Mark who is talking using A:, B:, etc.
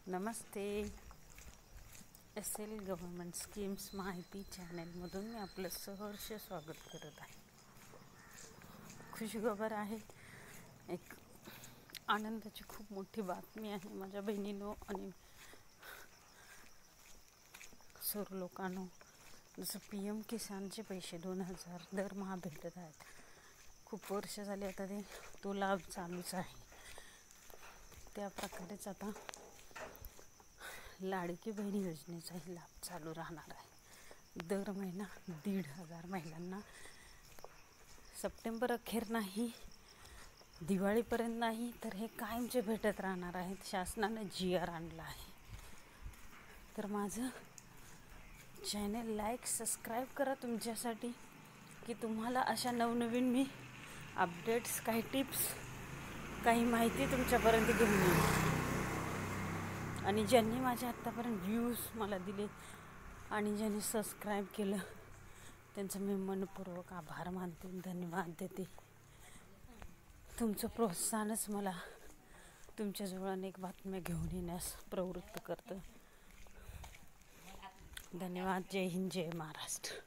A: नमस्ते. SL government schemes माहिती चॅनलमधून मी आपलं सहर्ष स्वागत करत आहे. खुशखबर आहे, एक आनंदाची खूप मोठी बातमी आहे माझ्या बहिणींनो आणि सर्व लोकांनो. जसं PM किसानचे पैसे 2000 दरमहा भेटत आहेत. खूप वर्ष झाले आता तो लाभ चालूच आहे. त्या प्रकारेच आता लाडकी बहीण योजनेचाही लाभ चालू राहणार आहे. दर महिना 1500 महिलांना सप्टेंबर अखेर नाही, दिवाळीपर्यंत नाही, तर हे कायमचे भेटत राहणार आहेत. शासनाने GR आणला आहे. तर माझं चॅनल लाईक सबस्क्राईब करा तुमच्यासाठी, की तुम्हाला अशा नवनवीन मी अपडेट्स, काही टिप्स, काही माहिती तुमच्यापर्यंत घेऊन येईल. आणि ज्यांनी माझ्या आत्तापर्यंत व्ह्यूज मला दिले आणि ज्यांनी सबस्क्राईब केलं त्यांचं मी मनपूर्वक आभार मानते, धन्यवाद देते. तुमचं प्रोत्साहनच मला तुमच्याजवळ अनेक बातम्या घेऊन येण्यास प्रवृत्त करतं. धन्यवाद. जय हिंद, जय महाराष्ट्र.